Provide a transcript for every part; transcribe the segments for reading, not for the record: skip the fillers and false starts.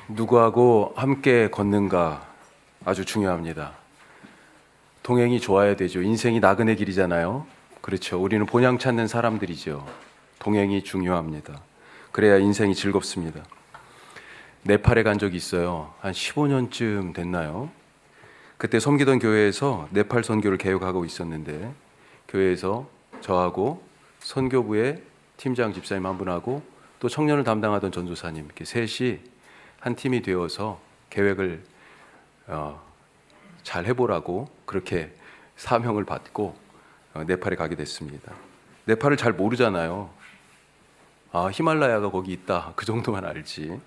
누구하고 함께 걷는가 아주 중요합니다. 동행이 좋아야 되죠. 인생이 나그네 길이잖아요. 그렇죠. 우리는 본향 찾는 사람들이죠. 동행이 중요합니다. 그래야 인생이 즐겁습니다. 네팔에 간 적이 있어요. 한 15년쯤 됐나요? 그때 섬기던 교회에서 네팔 선교를 계획하고 있었는데, 교회에서 저하고 선교부의 팀장 집사님 한 분하고 또 청년을 담당하던 전도사님 이렇게 셋이 한 팀이 되어서 계획을 잘 해보라고 그렇게 사명을 받고 네팔에 가게 됐습니다. 네팔을 잘 모르잖아요. 아, 히말라야가 거기 있다, 그 정도만 알지.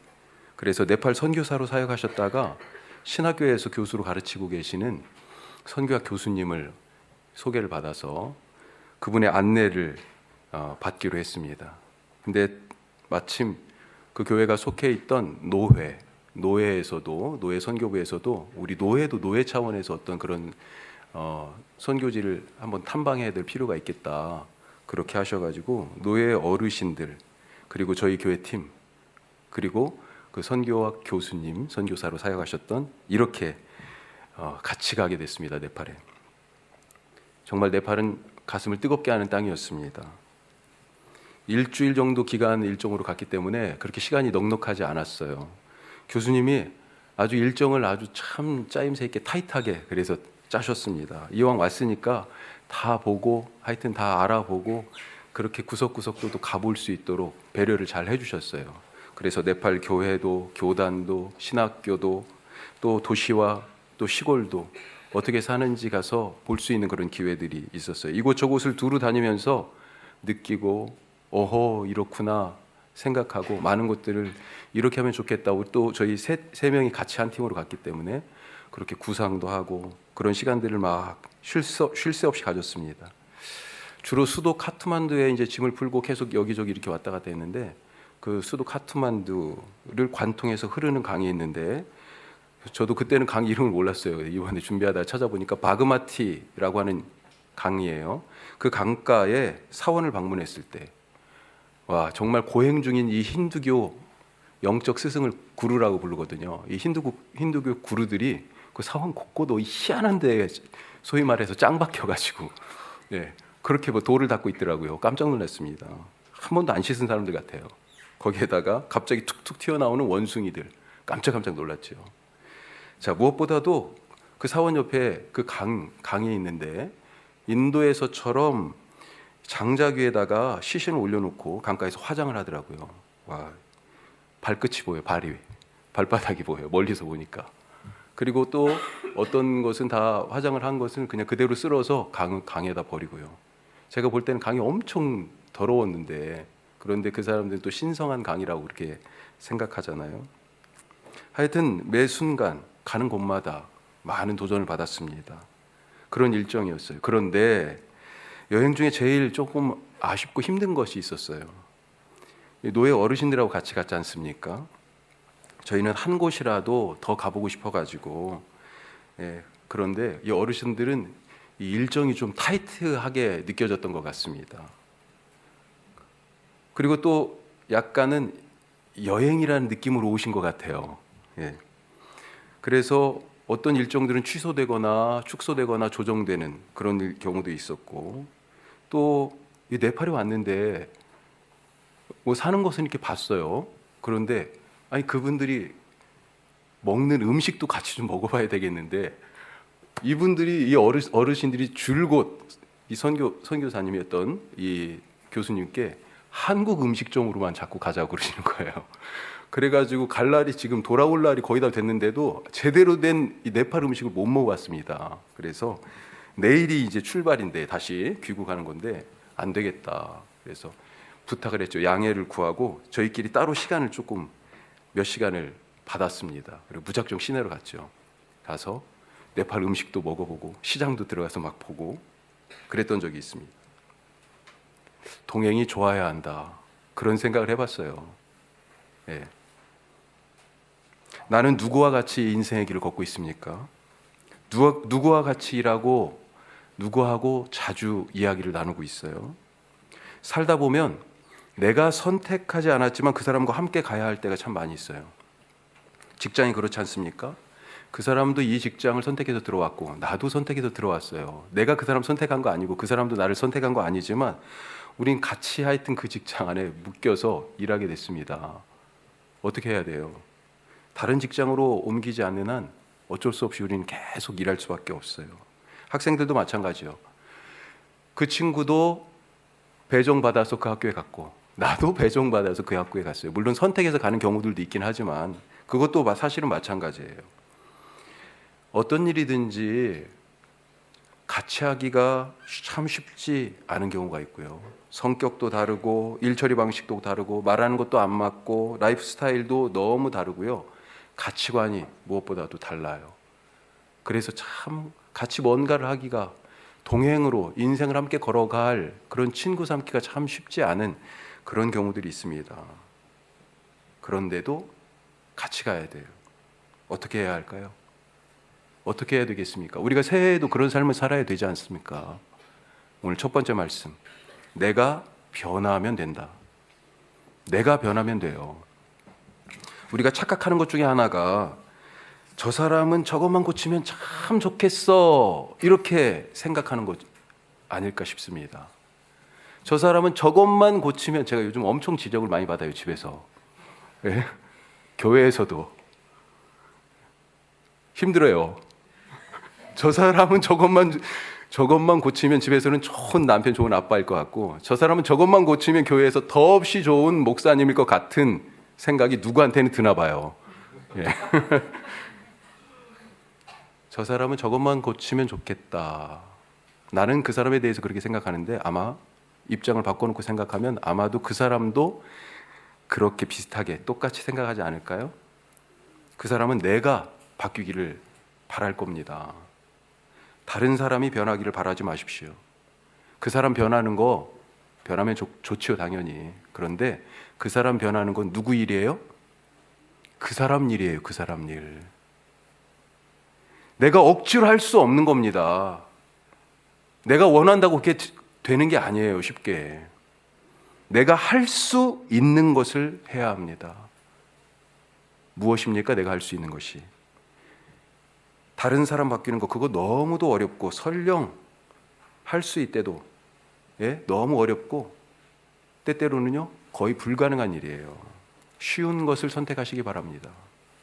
그래서 네팔 선교사로 사역하셨다가 신학교에서 교수로 가르치고 계시는 선교학 교수님을 소개를 받아서 그분의 안내를 받기로 했습니다. 근데 마침 그 교회가 속해 있던 노회에서도, 노회 선교부에서도 우리 노회도 노회 차원에서 어떤 그런 선교지를 한번 탐방해야 될 필요가 있겠다, 그렇게 하셔가지고 노회 어르신들, 그리고 저희 교회 팀, 그리고 그 선교학 교수님, 선교사로 사역하셨던, 이렇게 같이 가게 됐습니다. 네팔에. 정말 네팔은 가슴을 뜨겁게 하는 땅이었습니다. 일주일 정도 기간 일정으로 갔기 때문에 그렇게 시간이 넉넉하지 않았어요. 교수님이 아주 일정을 아주 참 짜임새 있게 타이트하게 그래서 짜셨습니다. 이왕 왔으니까 다 보고, 하여튼 다 알아보고, 그렇게 구석구석도 가볼 수 있도록 배려를 잘 해주셨어요. 그래서 네팔 교회도, 교단도, 신학교도, 또 도시와 또 시골도 어떻게 사는지 가서 볼 수 있는 그런 기회들이 있었어요. 이곳저곳을 두루 다니면서 느끼고, 어허, 이렇구나 생각하고, 많은 것들을 이렇게 하면 좋겠다고, 또 저희 세 명이 같이 한 팀으로 갔기 때문에 그렇게 구상도 하고, 그런 시간들을 막 쉴 새 없이 가졌습니다. 주로 수도 카트만두에 이제 짐을 풀고 계속 여기저기 이렇게 왔다 갔다 했는데, 그 수도 카트만두를 관통해서 흐르는 강이 있는데, 저도 그때는 강 이름을 몰랐어요. 이번에 준비하다가 찾아보니까 바그마티라고 하는 강이에요. 그 강가에 사원을 방문했을 때, 와, 정말 고행 중인 이 힌두교 영적 스승을 구루라고 부르거든요. 이 힌두교 구루들이 그 사원 곳곳 희한한 데에 소위 말해서 짱 박혀가지고, 네, 그렇게 뭐 돌을 닦고 있더라고요. 깜짝 놀랐습니다. 한 번도 안 씻은 사람들 같아요. 거기에다가 갑자기 툭툭 튀어나오는 원숭이들, 깜짝 놀랐죠. 자, 무엇보다도 그 사원 옆에 그 강이 있는데, 인도에서처럼 장작 위에다가 시신을 올려놓고 강가에서 화장을 하더라고요. 와, 발끝이 보여, 발바닥이 보여요, 멀리서 보니까. 그리고 또 어떤 것은 다 화장을 한 것은 그냥 그대로 쓸어서 강에다 버리고요. 제가 볼 때는 강이 엄청 더러웠는데, 그런데 그 사람들은 또 신성한 강이라고 그렇게 생각하잖아요. 하여튼 매 순간 가는 곳마다 많은 도전을 받았습니다. 그런 일정이었어요. 그런데 여행 중에 제일 조금 아쉽고 힘든 것이 있었어요. 노예 어르신들하고 같이 갔지 않습니까? 저희는 한 곳이라도 더 가보고 싶어가지고, 그런데 이 어르신들은 이 일정이 좀 타이트하게 느껴졌던 것 같습니다. 그리고 또 약간은 여행이라는 느낌으로 오신 것 같아요. 그래서 어떤 일정들은 취소되거나 축소되거나 조정되는 그런 경우도 있었고, 또 이 네팔에 왔는데 뭐 사는 것은 이렇게 봤어요. 그런데 아니, 그분들이 먹는 음식도 같이 좀 먹어봐야 되겠는데, 이분들이, 이 어르신들이 줄곧 이 선교사님이었던 이 교수님께 한국 음식점으로만 자꾸 가자고 그러시는 거예요. 그래가지고 갈 날이, 지금 돌아올 날이 거의 다 됐는데도 제대로 된 이 네팔 음식을 못 먹어봤습니다. 그래서 내일이 이제 출발인데 다시 귀국하는 건데 안 되겠다. 그래서 부탁을 했죠. 양해를 구하고 저희끼리 따로 시간을 조금 몇 시간을 받았습니다. 그리고 무작정 시내로 갔죠. 가서 네팔 음식도 먹어보고 시장도 들어가서 막 보고 그랬던 적이 있습니다. 동행이 좋아야 한다, 그런 생각을 해봤어요. 나는 누구와 같이 인생의 길을 걷고 있습니까? 누구와 같이 일하고 누구하고 자주 이야기를 나누고 있어요? 살다 보면 내가 선택하지 않았지만 그 사람과 함께 가야 할 때가 참 많이 있어요. 직장이 그렇지 않습니까? 그 사람도 이 직장을 선택해서 들어왔고 나도 선택해서 들어왔어요. 내가 그 사람 선택한 거 아니고 그 사람도 나를 선택한 거 아니지만 우린 같이 하여튼 그 직장 안에 묶여서 일하게 됐습니다. 어떻게 해야 돼요? 다른 직장으로 옮기지 않는 한 어쩔 수 없이 우리는 계속 일할 수밖에 없어요. 학생들도 마찬가지요. 그 친구도 배정받아서 그 학교에 갔고 나도 배정받아서 그 학교에 갔어요. 물론 선택해서 가는 경우들도 있긴 하지만 그것도 사실은 마찬가지예요. 어떤 일이든지 같이 하기가 참 쉽지 않은 경우가 있고요. 성격도 다르고 일 처리 방식도 다르고 말하는 것도 안 맞고 라이프 스타일도 너무 다르고요. 가치관이 무엇보다도 달라요. 그래서 참 같이 뭔가를 하기가 동행으로 인생을 함께 걸어갈 그런 친구 삼기가 참 쉽지 않은 그런 경우들이 있습니다. 그런데도 같이 가야 돼요. 어떻게 해야 할까요? 어떻게 해야 되겠습니까? 우리가 새해에도 그런 삶을 살아야 되지 않습니까? 오늘 첫 번째 말씀, 내가 변화하면 된다. 내가 변하면 돼요. 우리가 착각하는 것 중에 하나가 저 사람은 저것만 고치면 참 좋겠어 이렇게 생각하는 것 아닐까 싶습니다. 저 사람은 저것만 고치면, 제가 요즘 엄청 지적을 많이 받아요, 집에서. 네? 교회에서도 힘들어요. 저 사람은 저것만 고치면 집에서는 좋은 남편, 좋은 아빠일 것 같고, 저 사람은 저것만 고치면 교회에서 더없이 좋은 목사님일 것 같은 생각이 누구한테는 드나 봐요. 예. 저 사람은 저것만 고치면 좋겠다. 나는 그 사람에 대해서 그렇게 생각하는데 아마 입장을 바꿔놓고 생각하면 아마도 그 사람도 그렇게 비슷하게 똑같이 생각하지 않을까요? 그 사람은 내가 바뀌기를 바랄 겁니다. 다른 사람이 변하기를 바라지 마십시오. 그 사람 변하는 거 변하면 좋지요, 당연히. 그런데 그 사람 변하는 건 누구 일이에요? 그 사람 일이에요, 그 사람 일. 내가 억지로 할 수 없는 겁니다. 내가 원한다고 그렇게 되는 게 아니에요, 쉽게. 내가 할 수 있는 것을 해야 합니다. 무엇입니까? 내가 할 수 있는 것이. 다른 사람 바뀌는 거 그거 너무도 어렵고 설령 할 수 있대도 너무 어렵고 때때로는요 거의 불가능한 일이에요. 쉬운 것을 선택하시기 바랍니다.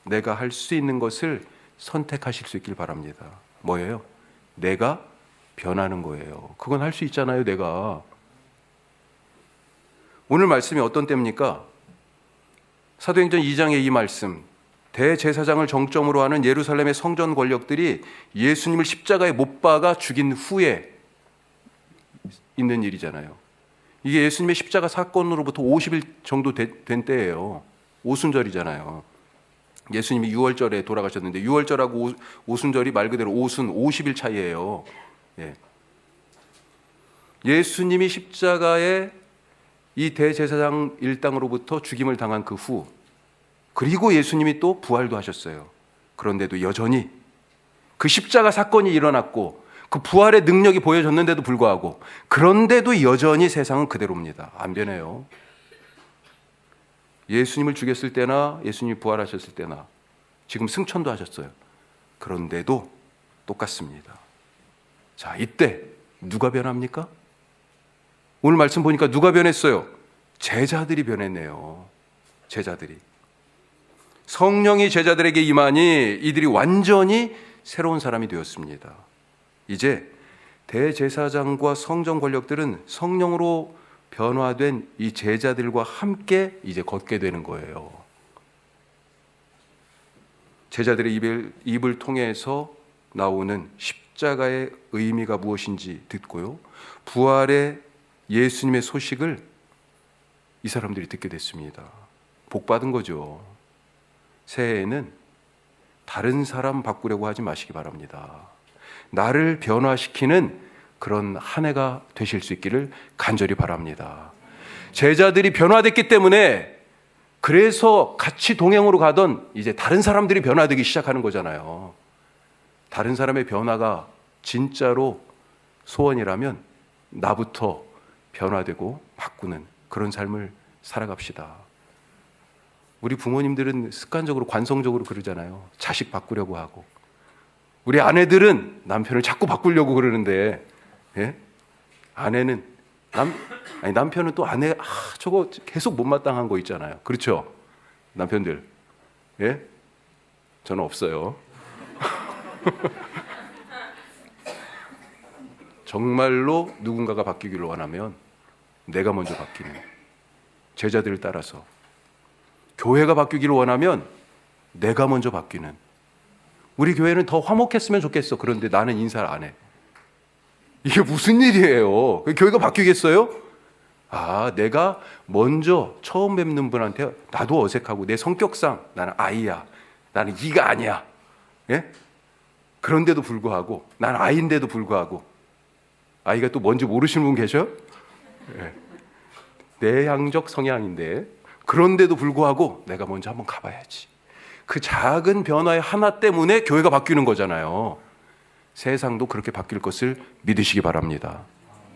내가 할 수 있는 것을 선택하실 수 있길 바랍니다. 뭐예요? 내가 변하는 거예요. 그건 할 수 있잖아요, 내가. 오늘 말씀이 어떤 때입니까? 사도행전 2장의 이 말씀, 대제사장을 정점으로 하는 예루살렘의 성전 권력들이 예수님을 십자가에 못 박아 죽인 후에 있는 일이잖아요. 이게 예수님의 십자가 사건으로부터 50일 정도 된 때예요. 오순절이잖아요. 예수님이 6월절에 돌아가셨는데 6월절하고 오순절이 말 그대로 오순 50일 차이예요. 예수님이 십자가에 이 대제사장 일당으로부터 죽임을 당한 그 후, 그리고 예수님이 또 부활도 하셨어요. 그런데도 여전히 그 십자가 사건이 일어났고 그 부활의 능력이 보여졌는데도 불구하고, 그런데도 여전히 세상은 그대로입니다. 안 변해요. 예수님을 죽였을 때나 예수님이 부활하셨을 때나 지금 승천도 하셨어요. 그런데도 똑같습니다. 자, 이때 누가 변합니까? 오늘 말씀 보니까 누가 변했어요? 제자들이 변했네요. 제자들이. 성령이 제자들에게 임하니 이들이 완전히 새로운 사람이 되었습니다. 이제 대제사장과 성전 권력들은 성령으로 변화된 이 제자들과 함께 이제 걷게 되는 거예요. 제자들의 입을 통해서 나오는 십자가의 의미가 무엇인지 듣고요, 부활의 예수님의 소식을 이 사람들이 듣게 됐습니다. 복 받은 거죠. 새해에는 다른 사람 바꾸려고 하지 마시기 바랍니다. 나를 변화시키는 그런 한 해가 되실 수 있기를 간절히 바랍니다. 제자들이 변화됐기 때문에 그래서 같이 동행으로 가던 이제 다른 사람들이 변화되기 시작하는 거잖아요. 다른 사람의 변화가 진짜로 소원이라면 나부터 변화되고 바꾸는 그런 삶을 살아갑시다. 우리 부모님들은 습관적으로 관성적으로 그러잖아요. 자식 바꾸려고 하고. 우리 아내들은 남편을 자꾸 바꾸려고 그러는데, 예? 아내는 남편은 또 아내 저거 계속 못마땅한 거 있잖아요. 그렇죠? 남편들. 예? 저는 없어요. 정말로 누군가가 바뀌기를 원하면 내가 먼저 바뀌는, 제자들을 따라서 교회가 바뀌기를 원하면 내가 먼저 바뀌는. 우리 교회는 더 화목했으면 좋겠어. 그런데 나는 인사를 안 해. 이게 무슨 일이에요? 교회가 바뀌겠어요? 내가 먼저 처음 뵙는 분한테 나도 어색하고 내 성격상 나는 아이야, 나는 이가 아니야. 예? 그런데도 불구하고, 나는 아이인데도 불구하고, 아이가 또 뭔지 모르시는 분 계셔? 예. 내향적 성향인데, 그런데도 불구하고 내가 먼저 한번 가봐야지. 그 작은 변화의 하나 때문에 교회가 바뀌는 거잖아요. 세상도 그렇게 바뀔 것을 믿으시기 바랍니다.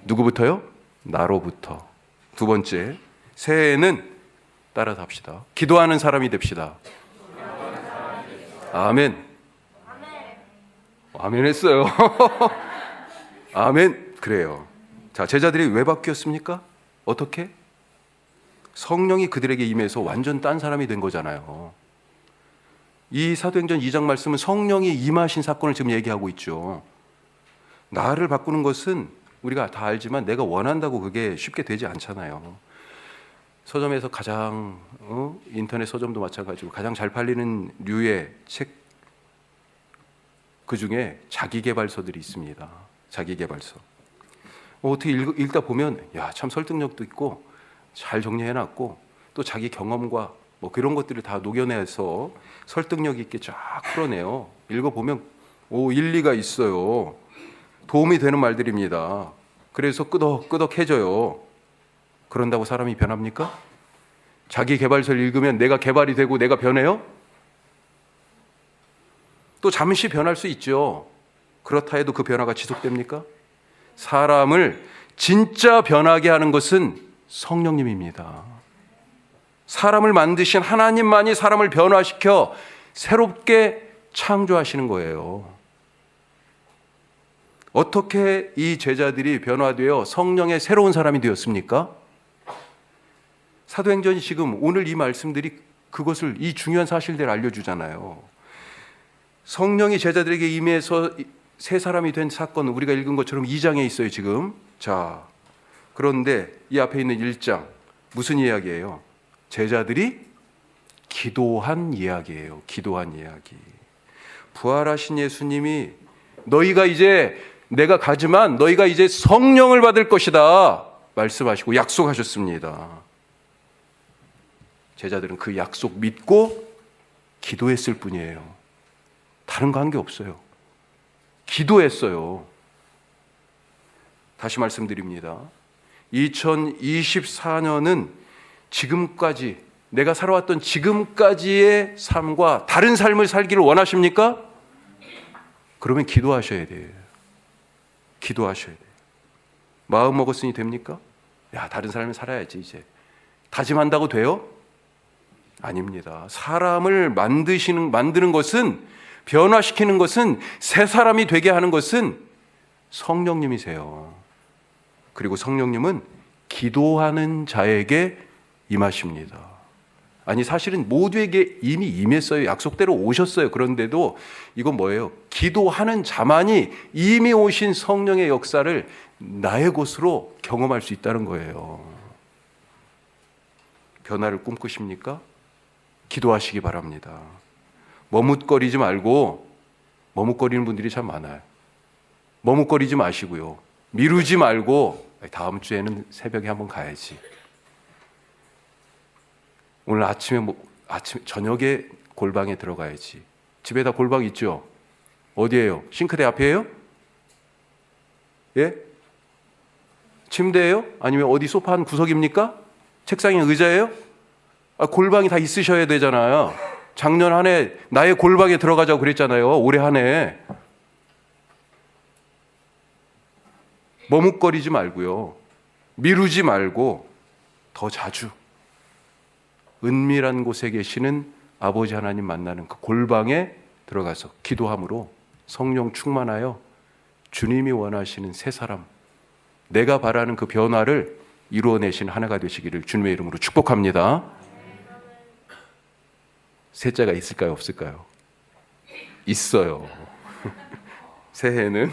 누구부터요? 나로부터. 두 번째, 새해에는 따라서 합시다. 기도하는 사람이 됩시다. 아멘. 아멘 했어요. 아멘. 그래요. 자, 제자들이 왜 바뀌었습니까? 어떻게? 성령이 그들에게 임해서 완전 딴 사람이 된 거잖아요. 이 사도행전 2장 말씀은 성령이 임하신 사건을 지금 얘기하고 있죠. 나를 바꾸는 것은 우리가 다 알지만 내가 원한다고 그게 쉽게 되지 않잖아요. 서점에서 가장 인터넷 서점도 마찬가지고 가장 잘 팔리는 류의 책, 그중에 자기계발서들이 있습니다. 자기계발서. 어떻게 읽다 보면 참 설득력도 있고 잘 정리해놨고 또 자기 경험과 뭐 그런 것들을 다 녹여내서 설득력 있게 쫙 풀어내요. 읽어보면 일리가 있어요. 도움이 되는 말들입니다. 그래서 끄덕끄덕해져요. 그런다고 사람이 변합니까? 자기 개발서를 읽으면 내가 개발이 되고 내가 변해요? 또 잠시 변할 수 있죠. 그렇다 해도 그 변화가 지속됩니까? 사람을 진짜 변하게 하는 것은 성령님입니다. 사람을 만드신 하나님만이 사람을 변화시켜 새롭게 창조하시는 거예요. 어떻게 이 제자들이 변화되어 성령의 새로운 사람이 되었습니까? 사도행전이 지금 오늘 이 말씀들이 그것을, 이 중요한 사실들을 알려주잖아요. 성령이 제자들에게 임해서 새 사람이 된 사건은 우리가 읽은 것처럼 2장에 있어요 지금. 자, 그런데 이 앞에 있는 1장 무슨 이야기예요? 제자들이 기도한 이야기예요. 기도한 이야기. 부활하신 예수님이 너희가 이제, 내가 가지만 너희가 이제 성령을 받을 것이다 말씀하시고 약속하셨습니다. 제자들은 그 약속 믿고 기도했을 뿐이에요. 다른 거 한 게 없어요. 기도했어요. 다시 말씀드립니다. 2024년은 지금까지, 내가 살아왔던 지금까지의 삶과 다른 삶을 살기를 원하십니까? 그러면 기도하셔야 돼요. 기도하셔야 돼요. 마음 먹었으니 됩니까? 다른 삶을 살아야지 이제. 다짐한다고 돼요? 아닙니다. 사람을 만드는 것은, 변화시키는 것은, 새 사람이 되게 하는 것은 성령님이세요. 그리고 성령님은 기도하는 자에게 임하십니다. 아니, 사실은 모두에게 이미 임했어요. 약속대로 오셨어요. 그런데도 이건 뭐예요? 기도하는 자만이 이미 오신 성령의 역사를 나의 것으로 경험할 수 있다는 거예요. 변화를 꿈꾸십니까? 기도하시기 바랍니다. 머뭇거리지 말고, 머뭇거리는 분들이 참 많아요. 머뭇거리지 마시고요. 미루지 말고 다음 주에는 새벽에 한번 가야지. 오늘 저녁에 골방에 들어가야지. 집에다 골방 있죠? 어디예요? 싱크대 앞이에요? 예? 침대예요? 아니면 어디 소파 한 구석입니까? 책상에 의자예요? 골방이 다 있으셔야 되잖아요. 작년 한 해 나의 골방에 들어가자고 그랬잖아요. 올해 한 해. 머뭇거리지 말고요. 미루지 말고 더 자주 은밀한 곳에 계시는 아버지 하나님 만나는 그 골방에 들어가서 기도함으로 성령 충만하여 주님이 원하시는 새 사람, 내가 바라는 그 변화를 이루어내신 하나가 되시기를 주님의 이름으로 축복합니다. 셋째가 있을까요, 없을까요? 있어요. 새해는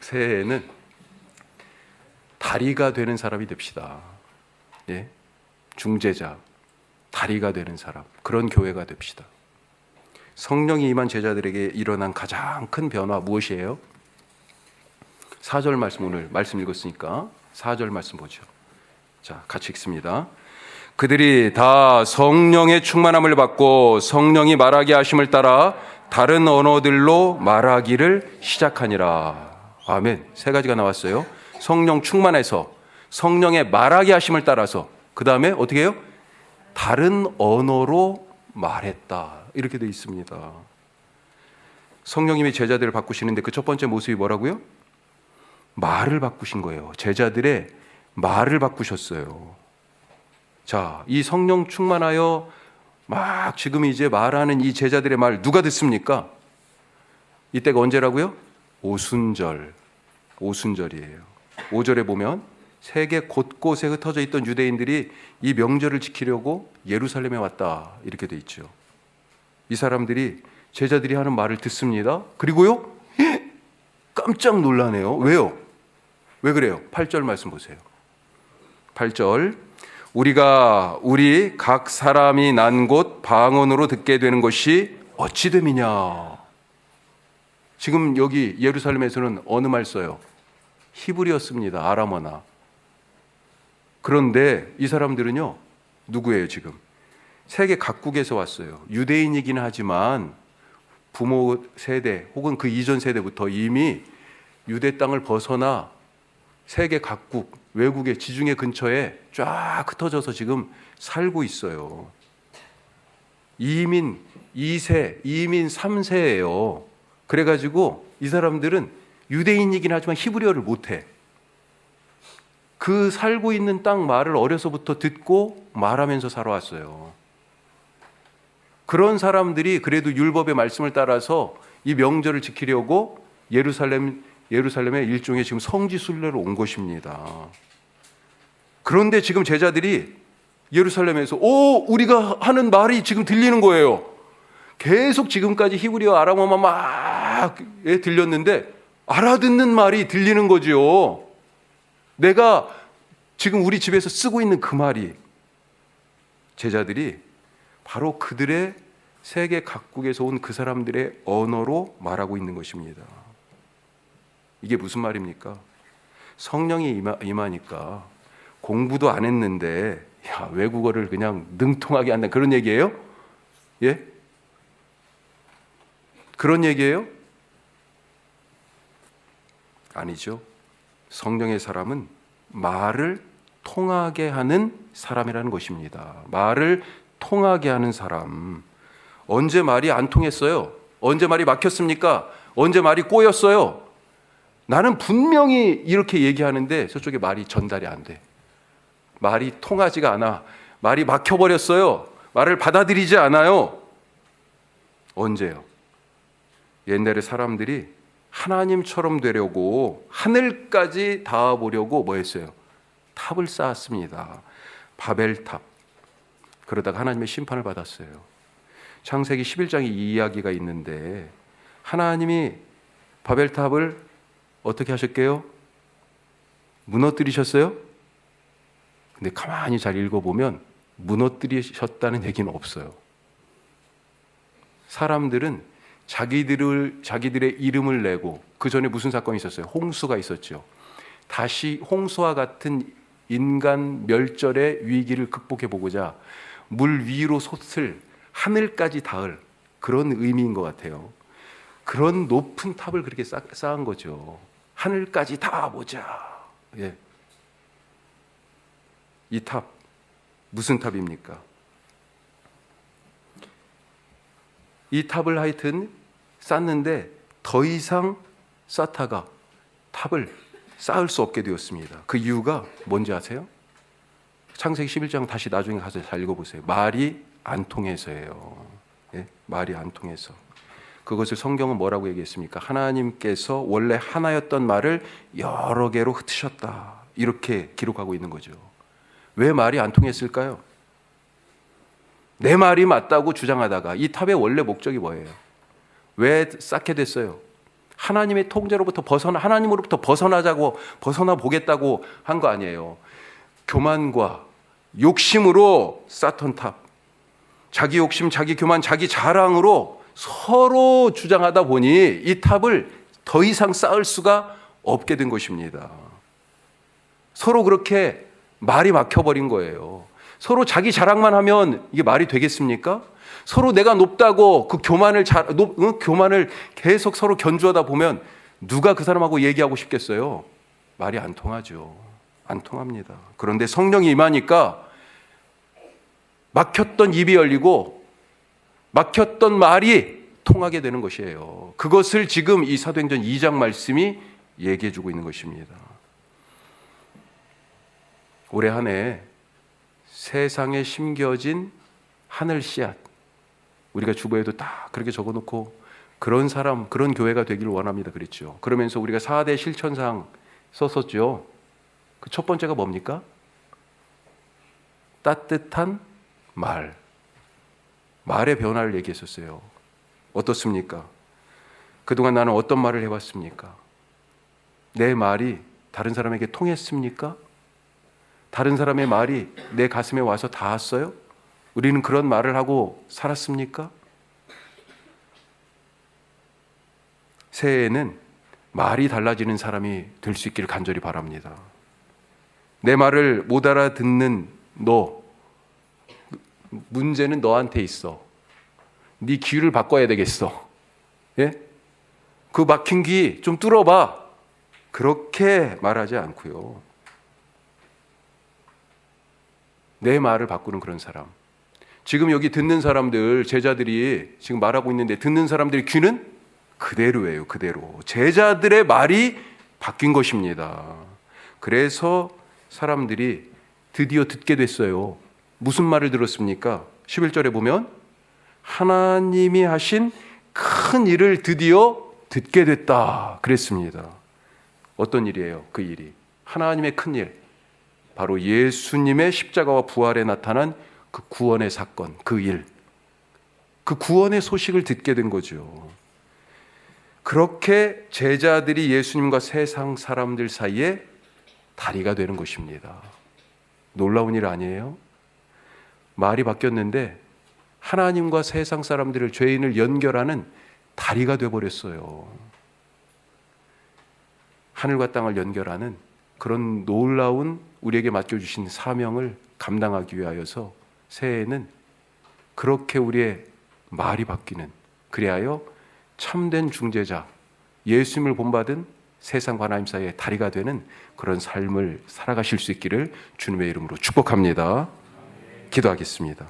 새해에는 다리가 되는 사람이 됩시다. 예? 중재자, 다리가 되는 사람, 그런 교회가 됩시다. 성령이 임한 제자들에게 일어난 가장 큰 변화 무엇이에요? 4절 말씀, 오늘 말씀 읽었으니까 4절 말씀 보죠. 자, 같이 읽습니다. 그들이 다 성령의 충만함을 받고 성령이 말하게 하심을 따라 다른 언어들로 말하기를 시작하니라. 아멘. 세 가지가 나왔어요. 성령 충만해서, 성령의 말하게 하심을 따라서, 그 다음에 어떻게 해요? 다른 언어로 말했다. 이렇게 되어 있습니다. 성령님이 제자들을 바꾸시는데 그 첫 번째 모습이 뭐라고요? 말을 바꾸신 거예요. 제자들의 말을 바꾸셨어요. 자, 이 성령 충만하여 막 지금 이제 말하는 이 제자들의 말 누가 듣습니까? 이때가 언제라고요? 오순절. 오순절이에요. 5절에 보면 세계 곳곳에 흩어져 있던 유대인들이 이 명절을 지키려고 예루살렘에 왔다. 이렇게 돼 있죠. 이 사람들이 제자들이 하는 말을 듣습니다. 그리고요, 깜짝 놀라네요. 왜요? 왜 그래요? 8절 말씀 보세요. 8절. 우리 각 사람이 난 곳 방언으로 듣게 되는 것이 어찌 됨이냐. 지금 여기 예루살렘에서는 어느 말 써요? 히브리어습니다. 아람어나. 그런데 이 사람들은요, 누구예요 지금? 세계 각국에서 왔어요. 유대인이긴 하지만 부모 세대 혹은 그 이전 세대부터 이미 유대 땅을 벗어나 세계 각국, 외국의 지중해 근처에 쫙 흩어져서 지금 살고 있어요. 이민 2세, 이민 3세예요. 그래가지고 이 사람들은 유대인이긴 하지만 히브리어를 못해. 그 살고 있는 땅 말을 어려서부터 듣고 말하면서 살아왔어요. 그런 사람들이 그래도 율법의 말씀을 따라서 이 명절을 지키려고 예루살렘에 일종의 지금 성지 순례로 온 것입니다. 그런데 지금 제자들이 예루살렘에서 우리가 하는 말이 지금 들리는 거예요. 계속 지금까지 히브리어 아람어만 막 들렸는데 알아듣는 말이 들리는 거지요. 내가 지금 우리 집에서 쓰고 있는 그 말이, 제자들이 바로 그들의 세계 각국에서 온 그 사람들의 언어로 말하고 있는 것입니다. 이게 무슨 말입니까? 성령이 임하니까 공부도 안 했는데 외국어를 그냥 능통하게 한다, 그런 얘기예요? 예? 그런 얘기예요? 아니죠. 성령의 사람은 말을 통하게 하는 사람이라는 것입니다. 말을 통하게 하는 사람. 언제 말이 안 통했어요? 언제 말이 막혔습니까? 언제 말이 꼬였어요? 나는 분명히 이렇게 얘기하는데 저쪽에 말이 전달이 안 돼. 말이 통하지가 않아. 말이 막혀버렸어요. 말을 받아들이지 않아요. 언제요? 옛날에 사람들이 하나님처럼 되려고 하늘까지 닿아보려고 뭐 했어요? 탑을 쌓았습니다. 바벨탑. 그러다가 하나님의 심판을 받았어요. 창세기 11장에 이 이야기가 있는데 하나님이 바벨탑을 어떻게 하셨게요? 무너뜨리셨어요? 근데 가만히 잘 읽어보면 무너뜨리셨다는 얘기는 없어요. 사람들은 자기들의 이름을 내고, 그 전에 무슨 사건이 있었어요? 홍수가 있었죠. 다시 홍수와 같은 인간 멸절의 위기를 극복해 보고자 물 위로 솟을, 하늘까지 닿을 그런 의미인 것 같아요. 그런 높은 탑을 그렇게 쌓은 거죠. 하늘까지 닿아보자. 예. 이 탑, 무슨 탑입니까? 이 탑을 하여튼 쌓는데 더 이상 쌓다가 탑을 쌓을 수 없게 되었습니다. 그 이유가 뭔지 아세요? 창세기 11장 다시 나중에 가서 잘 읽어보세요. 말이 안 통해서예요. 예? 말이 안 통해서. 그것을 성경은 뭐라고 얘기했습니까? 하나님께서 원래 하나였던 말을 여러 개로 흩으셨다. 이렇게 기록하고 있는 거죠. 왜 말이 안 통했을까요? 내 말이 맞다고 주장하다가 이 탑의 원래 목적이 뭐예요? 왜 쌓게 됐어요? 하나님의 통제로부터 하나님으로부터 벗어나 보겠다고 한 거 아니에요. 교만과 욕심으로 쌓던 탑. 자기 욕심, 자기 교만, 자기 자랑으로 서로 주장하다 보니 이 탑을 더 이상 쌓을 수가 없게 된 것입니다. 서로 그렇게 말이 막혀버린 거예요. 서로 자기 자랑만 하면 이게 말이 되겠습니까? 서로 내가 높다고 그 교만을 계속 서로 견주하다 보면 누가 그 사람하고 얘기하고 싶겠어요? 말이 안 통하죠. 안 통합니다. 그런데 성령이 임하니까 막혔던 입이 열리고 막혔던 말이 통하게 되는 것이에요. 그것을 지금 이 사도행전 2장 말씀이 얘기해 주고 있는 것입니다. 올해 한 해 세상에 심겨진 하늘 씨앗, 우리가 주보에도 다 그렇게 적어놓고 그런 사람, 그런 교회가 되기를 원합니다. 그랬죠. 그러면서 우리가 4대 실천상 썼었죠. 그 첫 번째가 뭡니까? 따뜻한 말의 변화를 얘기했었어요. 어떻습니까? 그동안 나는 어떤 말을 해왔습니까? 내 말이 다른 사람에게 통했습니까? 다른 사람의 말이 내 가슴에 와서 닿았어요? 우리는 그런 말을 하고 살았습니까? 새해에는 말이 달라지는 사람이 될 수 있기를 간절히 바랍니다. 내 말을 못 알아듣는 너, 문제는 너한테 있어. 네 귀를 바꿔야 되겠어. 예? 그 막힌 귀 좀 뚫어봐. 그렇게 말하지 않고요. 내 말을 바꾸는 그런 사람. 지금 여기 듣는 사람들, 제자들이 지금 말하고 있는데 듣는 사람들의 귀는 그대로예요. 그대로. 제자들의 말이 바뀐 것입니다. 그래서 사람들이 드디어 듣게 됐어요. 무슨 말을 들었습니까? 11절에 보면 하나님이 하신 큰 일을 드디어 듣게 됐다 그랬습니다. 어떤 일이에요? 그 일이 하나님의 큰 일, 바로 예수님의 십자가와 부활에 나타난 그 구원의 사건, 그 일, 그 구원의 소식을 듣게 된 거죠. 그렇게 제자들이 예수님과 세상 사람들 사이에 다리가 되는 것입니다. 놀라운 일 아니에요? 말이 바뀌었는데 하나님과 세상 사람들을, 죄인을 연결하는 다리가 되어버렸어요. 하늘과 땅을 연결하는 그런 놀라운 우리에게 맡겨주신 사명을 감당하기 위하여서 새해에는 그렇게 우리의 말이 바뀌는, 그리하여 참된 중재자, 예수님을 본받은 세상과 하나님 사이의 다리가 되는 그런 삶을 살아가실 수 있기를 주님의 이름으로 축복합니다. 기도하겠습니다.